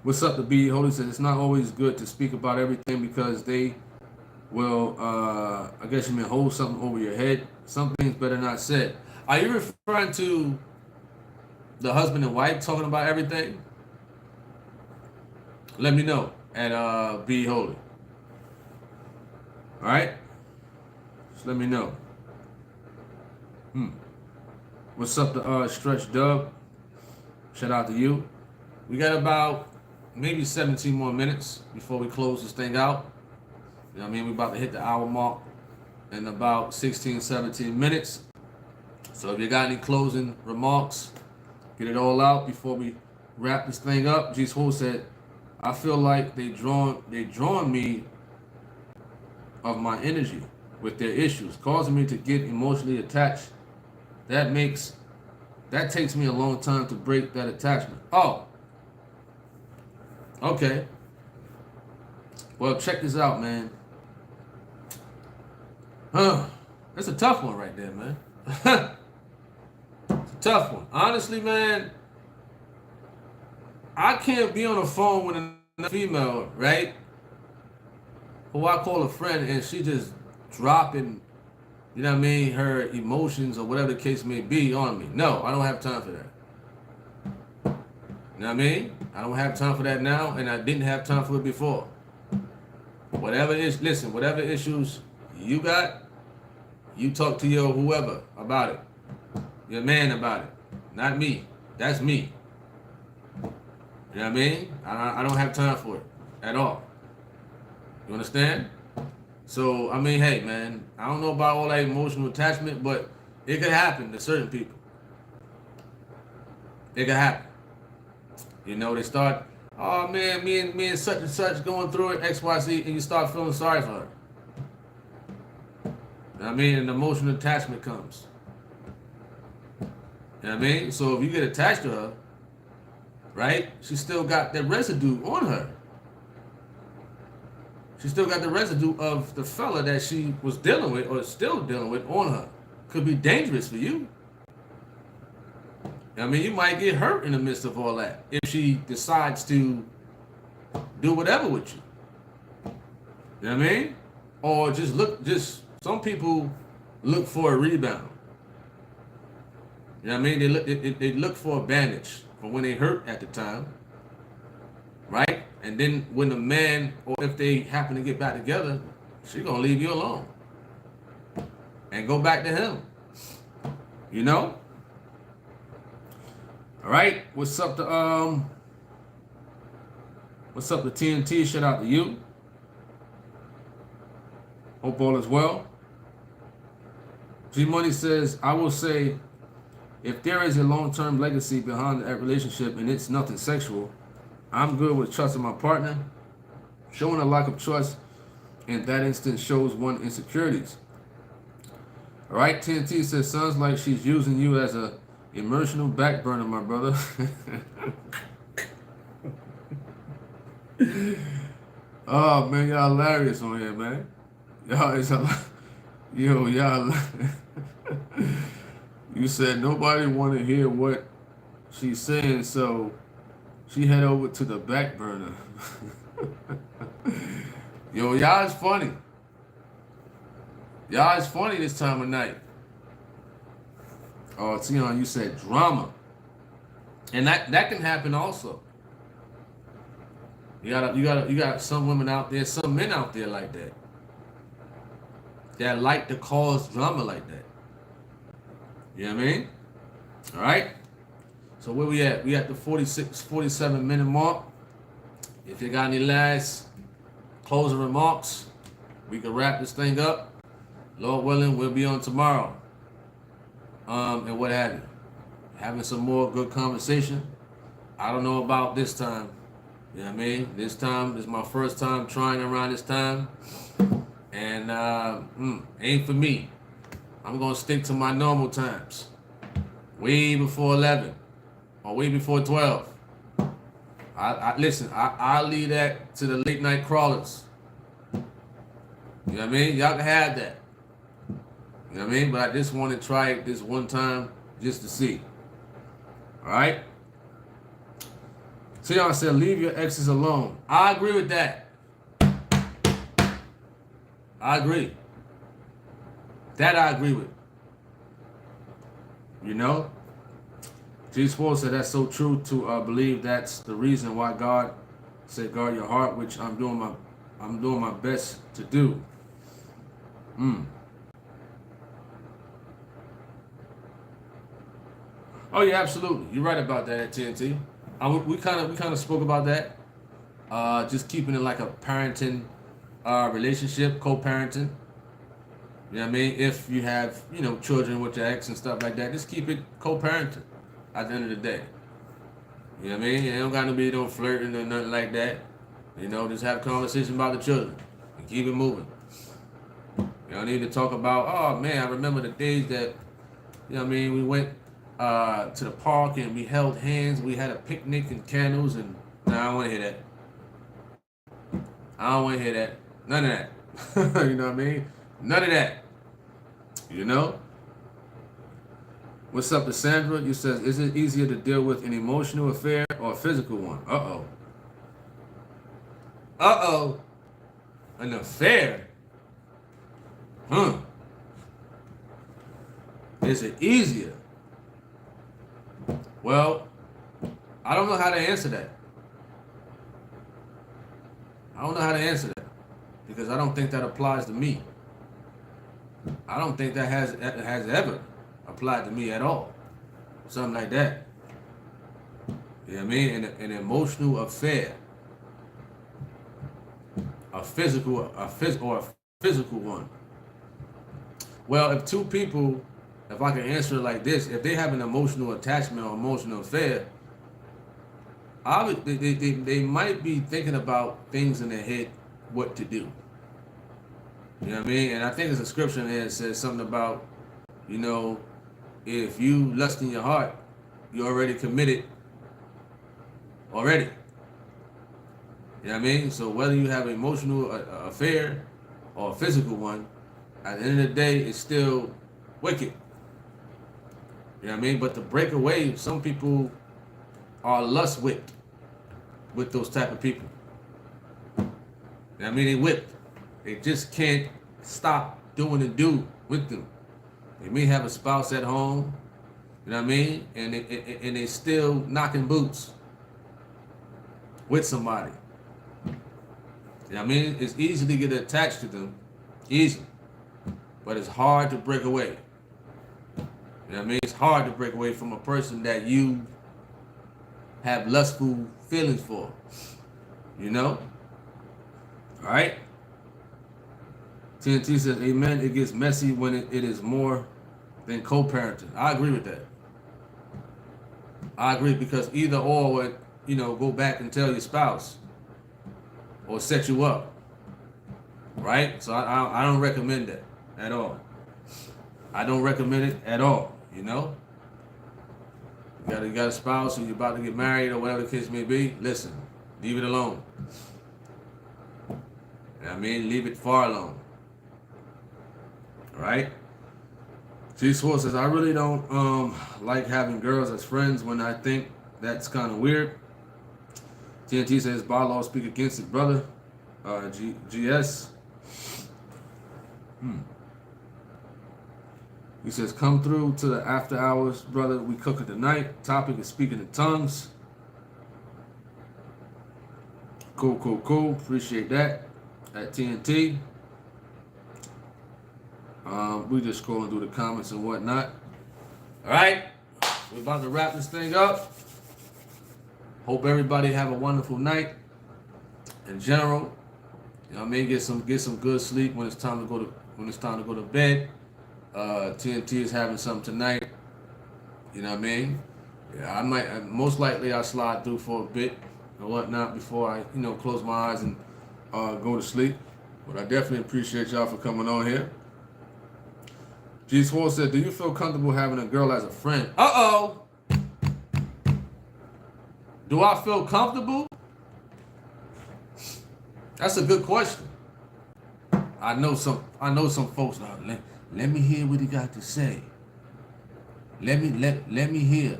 What's up, the B? Holy says it's not always good to speak about everything because they will, I guess you mean hold something over your head. Some things better not said. Are you referring to the husband and wife talking about everything? Let me know at Be Holy. All right? Just let me know. What's up, the Stretch Dub? Shout out to you. We got about maybe 17 more minutes before we close this thing out. You know what I mean? We're about to hit the hour mark in about 16, 17 minutes. So if you got any closing remarks, get it all out before we wrap this thing up. G Swole said, I feel like they drawn me of my energy with their issues, causing me to get emotionally attached. That takes me a long time to break that attachment. Oh. Okay. Well, check this out, man. That's a tough one right there, man. It's a tough one. Honestly, man, I can't be on the phone with a female, right? Who I call a friend, and she just dropping, you know what I mean, her emotions or whatever the case may be on me. No, I don't have time for that. You know what I mean? I don't have time for that now, and I didn't have time for it before. Whatever issues you got, you talk to your whoever about it. Your man about it. Not me. That's me. You know what I mean? I don't have time for it at all. You understand? So, I mean, hey, man, I don't know about all that emotional attachment, but it could happen to certain people. It could happen. You know, they start, oh, man, me and such and such going through it, X, Y, Z, and you start feeling sorry for her. You know what I mean? And emotional attachment comes. You know what I mean? So if you get attached to her, right? She still got that residue on her. She still got the residue of the fella that she was dealing with or still dealing with on her. Could be dangerous for you. I mean, you might get hurt in the midst of all that if she decides to do whatever with you. You know what I mean? Or just some people look for a rebound. You know what I mean? They look for a bandage for when they hurt at the time, right? And then when the man, or if they happen to get back together, she's gonna leave you alone and go back to him. You know? All right. What's up to TNT? Shout out to you. Hope all is well. G Money says, I will say, if there is a long-term legacy behind that relationship and it's nothing sexual, I'm good with trusting my partner. Showing a lack of trust in that instance shows one insecurities. All right, TNT says, sounds like she's using you as a emotional back burner, my brother. Oh man, y'all hilarious on here, man. Y'all is y'all. You said nobody want to hear what she's saying, so she head over to the back burner. Yo, y'all is funny. Y'all is funny this time of night. Oh, Tion, you said drama. And that can happen also. You got some women out there, some men out there like that. That like to cause drama like that. You know what I mean? All right. So where we at? We at the 46, 47 minute mark. If you got any last closing remarks, we can wrap this thing up. Lord willing, we'll be on tomorrow. And what have you. Having some more good conversation. I don't know about this time. You know what I mean? This time is my first time trying around this time. And ain't for me. I'm going to stick to my normal times. Way before 11. Or way before 12. Listen, I'll leave that to the late night crawlers. You know what I mean? Y'all can have that. You know what I mean? But I just want to try it this one time just to see. All right? So y'all said, leave your exes alone. I agree with that. I agree. That I agree with. You know? G Sports said that's so true to believe that's the reason why God said guard your heart, which I'm doing my best to do. Oh yeah, absolutely. You're right about that at TNT. We kind of spoke about that. Just keeping it like a parenting relationship, co-parenting. You know what I mean? If you have, children with your ex and stuff like that, just keep it co-parenting at the end of the day. You know what I mean? It don't got to be no flirting or nothing like that. Just have a conversation about the children and keep it moving. You don't need to talk about, oh man, I remember the days that, we went to the park and we held hands, we had a picnic and candles, and I don't want to hear that. I don't want to hear that. None of that. You know what I mean? None of that. What's up to Sandra? You says, is it easier to deal with an emotional affair or a physical one? Uh-oh. An affair? Is it easier? Well, I don't know how to answer that. Because I don't think that applies to me. I don't think that has ever applied to me at all. Something like that. You know what I mean? An emotional affair. A physical one. Well, if two people, if I can answer it like this, if they have an emotional attachment or emotional affair, they might be thinking about things in their head, what to do. You know what I mean? And I think there's a scripture in there that says something about, if you lust in your heart, you already committed already. You know what I mean? So whether you have an emotional affair or a physical one, at the end of the day, it's still wicked. You know what I mean? But to break away, some people are lust whipped with those type of people. You know what I mean? They whipped. They just can't stop doing and do with them. They may have a spouse at home, you know what I mean? And they still knocking boots with somebody. You know what I mean? It's easy to get attached to them, easy. But it's hard to break away. You know what I mean? It's hard to break away from a person that you have lustful feelings for. You know? All right? TNT says, amen. It gets messy when it is more than co-parenting. I agree with that. I agree, because either or would, go back and tell your spouse or set you up. Right? So I don't recommend that at all. I don't recommend it at all, You got a spouse or you're about to get married or whatever the case may be, listen, leave it alone. You know what I mean? Leave it far alone. All right? G4 says, I really don't like having girls as friends when I think that's kind of weird. TNT says, bylaws speak against it, brother. GS. He says, come through to the after hours, brother. We cooking tonight. Topic is speaking in tongues. Cool. Appreciate that. At TNT. We just scrolling through the comments and whatnot. All right. We're about to wrap this thing up. Hope everybody have a wonderful night. In general, you know what I mean? Get some good sleep when it's time to go to bed. TNT is having something tonight. You know what I mean? Yeah, most likely I'll slide through for a bit or whatnot before I, close my eyes and go to sleep. But I definitely appreciate y'all for coming on here. G Swole said, do you feel comfortable having a girl as a friend? Uh-oh. Do I feel comfortable? That's a good question. I know some folks now. Let me hear what he got to say. Let me hear.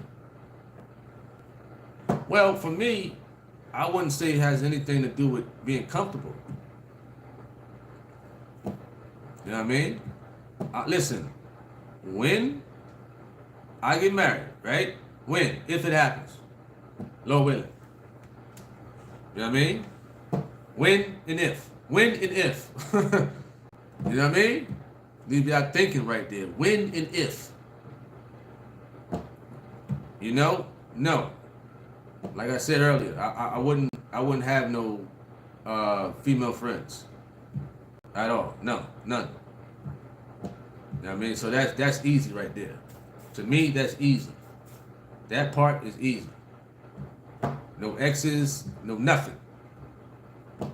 Well, for me, I wouldn't say it has anything to do with being comfortable. You know what I mean? Listen, when I get married, right? When? If it happens. Lord willing. You know what I mean? When and if. When and if. You know what I mean? Leave y'all thinking right there. When and if. No. Like I said earlier, I wouldn't have no female friends at all. No, none. You know what I mean? So that's easy right there. To me, that's easy. That part is easy. No exes, no nothing. You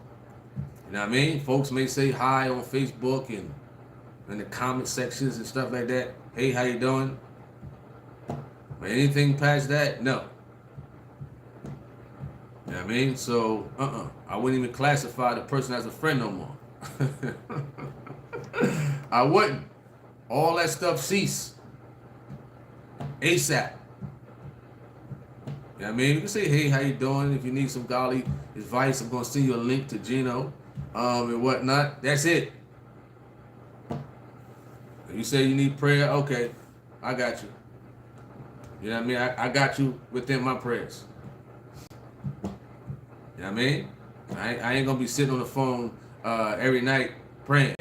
know what I mean? Folks may say hi on Facebook and in the comment sections and stuff like that. Hey, how you doing? But anything past that, no. You know what I mean? So, I wouldn't even classify the person as a friend no more. I wouldn't. All that stuff cease. ASAP. You know what I mean? You can say, hey, how you doing? If you need some godly advice, I'm going to send you a link to Gino and whatnot. That's it. If you say you need prayer, okay, I got you. You know what I mean? I got you within my prayers. You know what I mean? I ain't going to be sitting on the phone every night praying.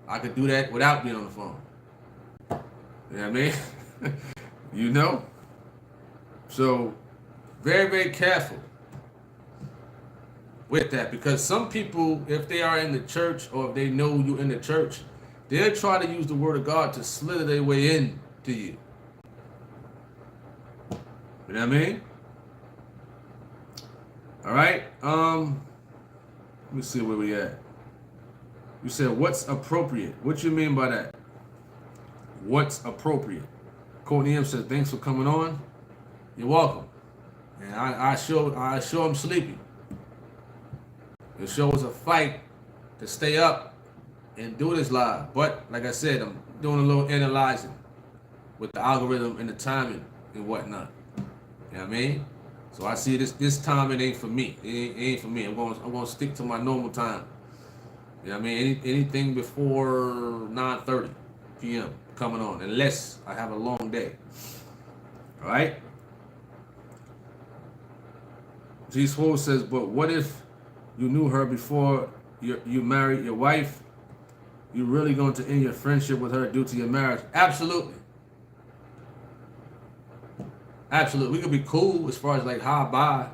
I could do that without being on the phone. You know what I mean? So, very, very careful with that, because some people, if they are in the church or if they know you in the church, they'll try to use the word of God to slither their way in to you. You know what I mean? All right. Let me see where we at. You said, what's appropriate? What you mean by that? What's appropriate? Courtney M says, thanks for coming on. You're welcome. And I sure am sleepy. It sure was a fight to stay up and do this live. But like I said, I'm doing a little analyzing with the algorithm and the timing and whatnot. You know what I mean? So I see this time it ain't for me. It ain't for me. I'm gonna stick to my normal time. You know what I mean? Anything before 9:30 p.m. coming on, unless I have a long day. All right? G Swole says, but what if you knew her before you married your wife? You really going to end your friendship with her due to your marriage? Absolutely. Absolutely. We could be cool as far as like hi bye.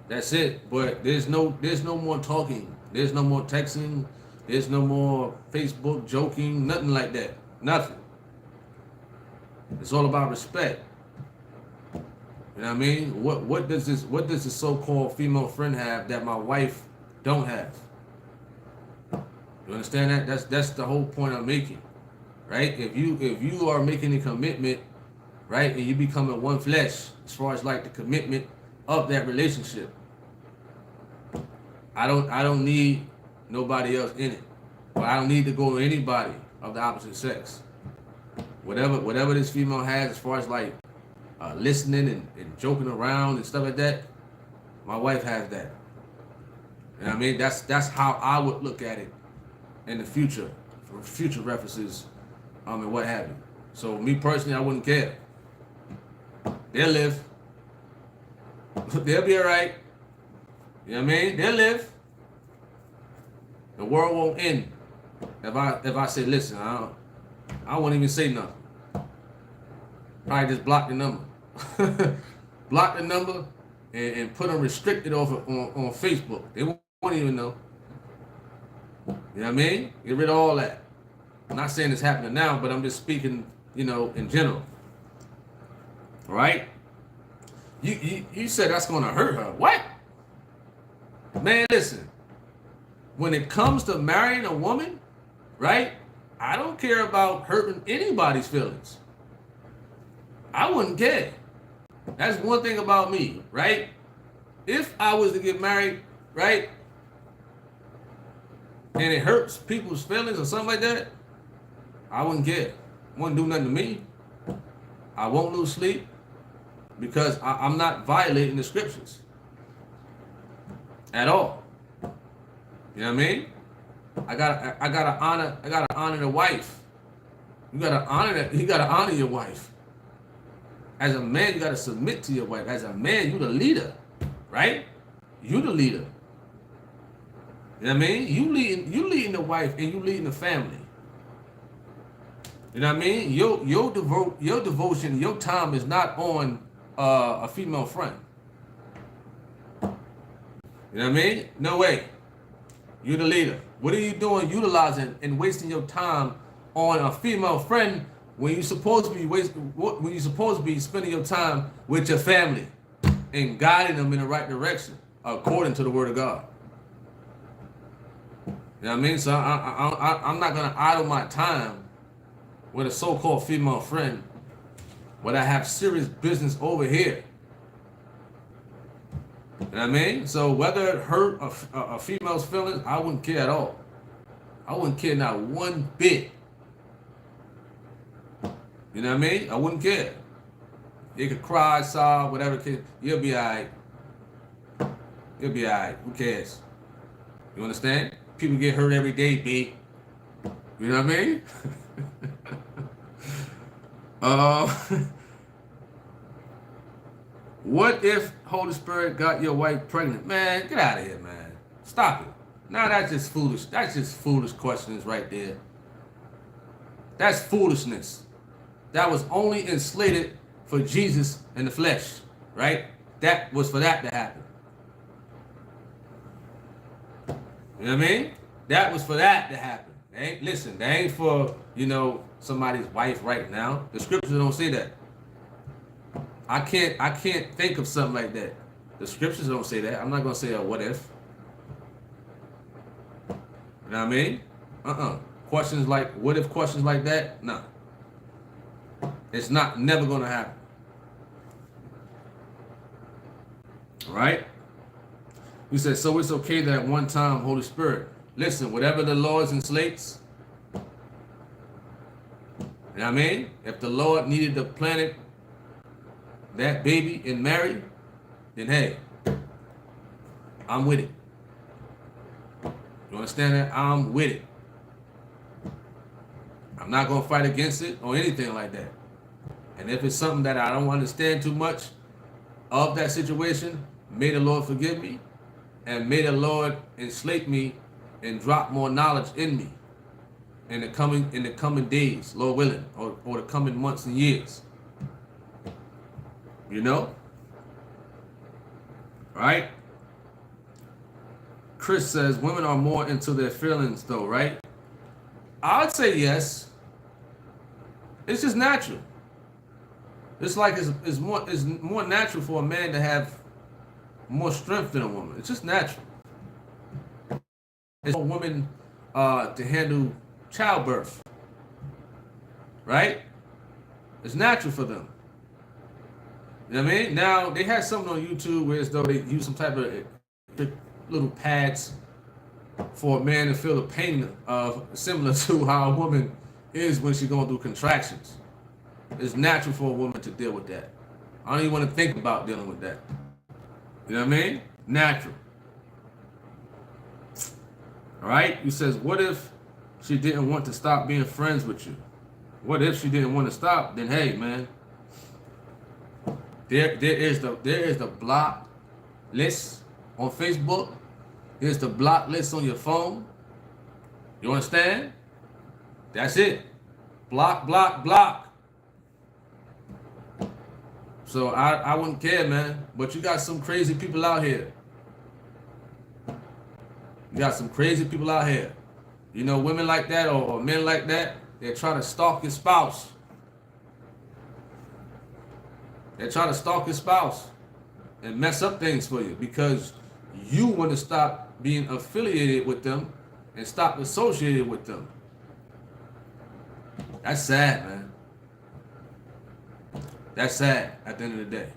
That's it. But there's no more talking. There's no more texting. There's no more Facebook joking. Nothing like that. Nothing. It's all about respect. You know what I mean? What does this so-called female friend have that my wife don't have? You understand that? That's the whole point I'm making. Right? If you are making a commitment, right, and you becoming one flesh as far as like the commitment of that relationship, I don't need nobody else in it. But I don't need to go to anybody of the opposite sex. Whatever this female has as far as like listening and joking around and stuff like that, my wife has that. You know what I mean? That's how I would look at it in the future, for future references, and what have you. So me personally, I wouldn't care. They'll live. They'll be all right. You know what I mean? They'll live. The world won't end if I say, listen, I won't even say nothing. Probably just block the number. Block the number and put them restricted over on Facebook. They won't even know. You know what I mean? Get rid of all that. I'm not saying it's happening now, but I'm just speaking, in general. All right? You said that's going to hurt her. What? Man, listen. When it comes to marrying a woman, right? I don't care about hurting anybody's feelings. I wouldn't care. That's one thing about me, right? If I was to get married, right, and it hurts people's feelings or something like that, I wouldn't care. It wouldn't do nothing to me. I won't lose sleep because I'm not violating the scriptures at all. You know what I mean? I gotta honor the wife. You gotta honor your wife. As a man, you gotta submit to your wife. As a man, you the leader, right? You the leader. You know what I mean? You leading the wife and you leading the family. You know what I mean? Your devotion, your time is not on a female friend. You know what I mean? No way. You're the leader. What are you doing utilizing and wasting your time on a female friend when you're supposed to be spending your time with your family and guiding them in the right direction according to the word of God? You know what I mean? So I'm not gonna idle my time with a so-called female friend when I have serious business over here. You know what I mean? So whether it hurt a female's feelings, I wouldn't care at all. I wouldn't care not one bit. You know what I mean? I wouldn't care. You could cry, sob, whatever. You'll be all right. You'll be all right. Who cares? You understand? People get hurt every day, B. You know what I mean? What if Holy Spirit got your wife pregnant? Man, get out of here, man. Stop it. Now that's just foolish. That's just foolish questions right there. That's foolishness. That was only enslaved for Jesus in the flesh, right? That was for that to happen. You know what I mean? That was for that to happen. Listen, that ain't for, somebody's wife right now. The scriptures don't say that. I can't think of something like that. The scriptures don't say that. I'm not gonna say a what if. You know what I mean? Questions like what if questions like that? No. It's never gonna happen. All right? You said, so it's okay that at one time, Holy Spirit, listen, whatever the Lord's and slates, you know what I mean? If the Lord needed to plant that baby in Mary, then hey, I'm with it. You understand that? I'm with it. I'm not going to fight against it or anything like that. And if it's something that I don't understand too much of that situation, may the Lord forgive me, and may the Lord enslate me and drop more knowledge in me in the coming days, Lord willing, or the coming months and years. You know? Right? Chris says women are more into their feelings though, right? I'd say yes. It's just natural. It's like it's more natural for a man to have more strength than a woman. It's just natural. It's for a woman to handle childbirth, right? It's natural for them. You know what I mean? Now they had something on YouTube where as though they use some type of little pads for a man to feel the pain of similar to how a woman is when she's going through contractions. It's natural for a woman to deal with that. I don't even want to think about dealing with that. You know what I mean? Natural. All right? He says, what if she didn't want to stop being friends with you? What if she didn't want to stop? Then hey, man, there is the block list on Facebook. There's the block list on your phone. You understand? That's it. Block, block, block. So I wouldn't care, man. But you got some crazy people out here. You got some crazy people out here. You know, women like that or men like that, they're trying to stalk your spouse. They're trying to stalk your spouse and mess up things for you because you want to stop being affiliated with them and stop associated with them. That's sad, man. That's sad at the end of the day.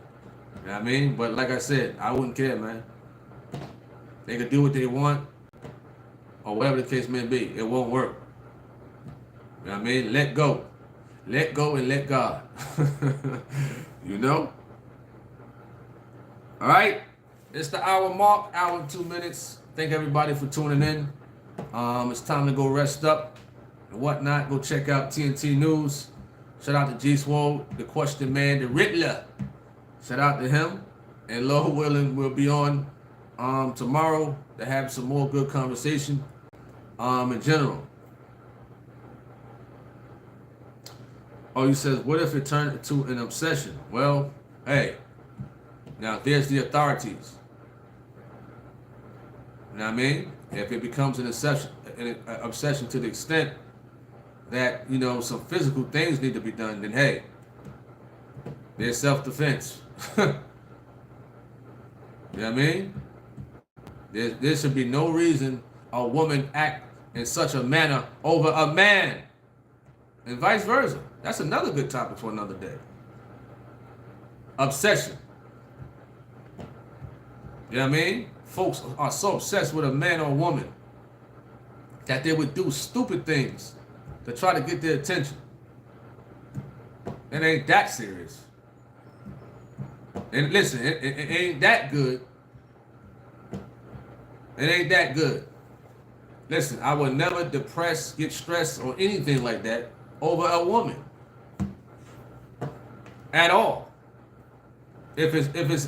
You know what I mean? But like I said, I wouldn't care, man. They could do what they want or whatever the case may be. It won't work. You know what I mean? Let go. Let go and let God. You know? All right? It's the hour mark, hour and 2 minutes. Thank everybody for tuning in. It's time to go rest up and whatnot. Go check out TNT News. Shout out to G Swole, the Question Man, the Riddler. Shout out to him. And Lord willing, we'll be on tomorrow to have some more good conversation in general. Oh, he says, what if it turned into an obsession? Well, hey, now there's the authorities. You know what I mean? If it becomes an obsession to the extent that, you know, some physical things need to be done, then hey, there's self-defense. You know what I mean? There should be no reason a woman act in such a manner over a man. And vice versa. That's another good topic for another day. Obsession. You know what I mean? Folks are so obsessed with a man or a woman that they would do stupid things to try to get their attention. It ain't that serious. And listen, it ain't that good. It ain't that good. Listen, I would never depress, get stressed, or anything like that over a woman. At all. If it's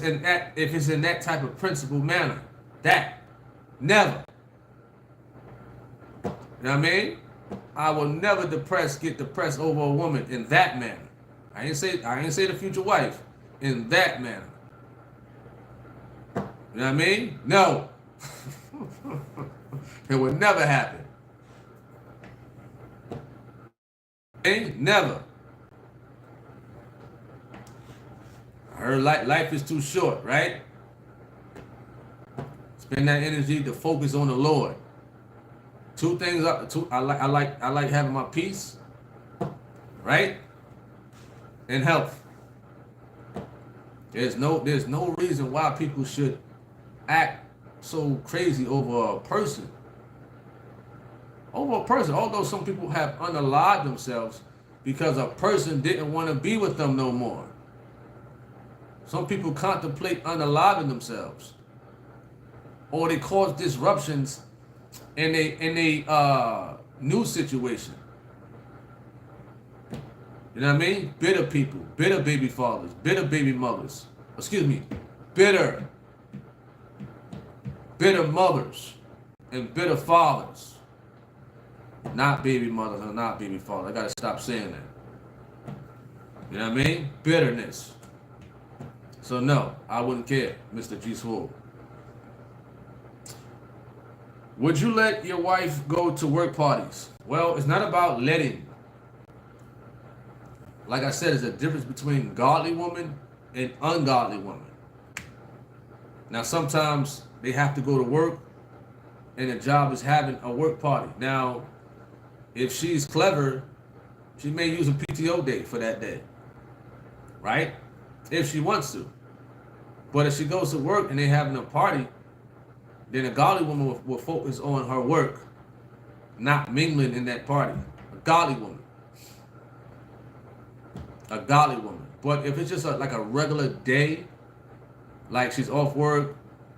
in that type of principled manner. That. Never. You know what I mean? I will never get depressed over a woman in that manner. I ain't say the future wife. In that manner. You know what I mean? No. It would never happen. Ain't never. I heard life is too short, right? Spend that energy to focus on the Lord. Two things. I like having my peace, right? And health. There's no reason why people should act so crazy over a person. Over a person. Although some people have unalived themselves because a person didn't want to be with them no more. Some people contemplate unaliving themselves, or they cause disruptions in a new situation. You know what I mean? Bitter people, bitter baby fathers, bitter baby mothers. Excuse me, bitter mothers and bitter fathers. Not baby mothers and not baby fathers. I gotta stop saying that. You know what I mean? Bitterness. So no, I wouldn't care, Mr. G Swole. Would you let your wife go to work parties? Well, it's not about letting. Like I said, there's a difference between godly woman and ungodly woman. Now, sometimes they have to go to work and the job is having a work party. Now, if she's clever, she may use a PTO day for that day, right? If she wants to. But if she goes to work and they're having a party, then a godly woman will focus on her work, not mingling in that party. A godly woman. A godly woman. But if it's just like a regular day, like she's off work,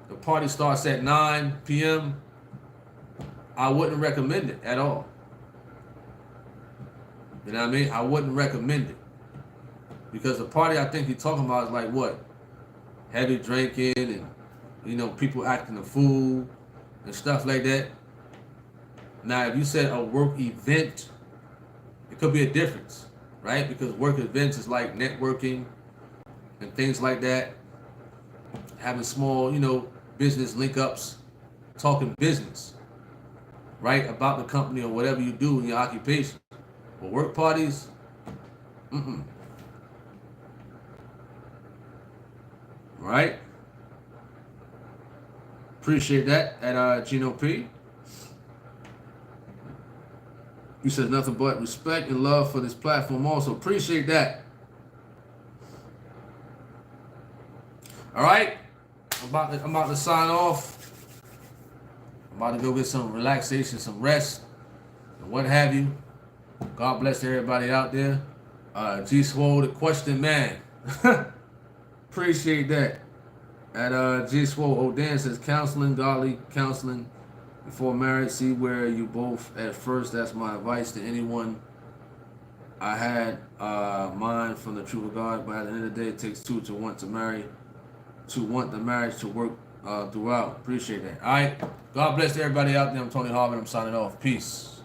the party starts at 9 p.m., I wouldn't recommend it at all. You know what I mean? I wouldn't recommend it. Because the party I think you're talking about is like what? Heavy drinking and, you know, people acting a fool and stuff like that. Now, if you said a work event, it could be a difference, right? Because work events is like networking and things like that. Having small, you know, business link-ups, talking business, right? About the company or whatever you do in your occupation. But work parties, Right? Appreciate that at Gino P. You said nothing but respect and love for this platform also. Appreciate that. All right? I'm about to sign off. I'm about to go get some relaxation, some rest, and what have you. God bless everybody out there. G Swole, the question man. Appreciate that. At G Swole, O'Dan says counseling, godly counseling before marriage. See where you both at first. That's my advice to anyone. I had mine from the truth of God, but at the end of the day, it takes two to want to marry, to want the marriage to work throughout. Appreciate that. All right. God bless everybody out there. I'm Tony Harvin. I'm signing off. Peace.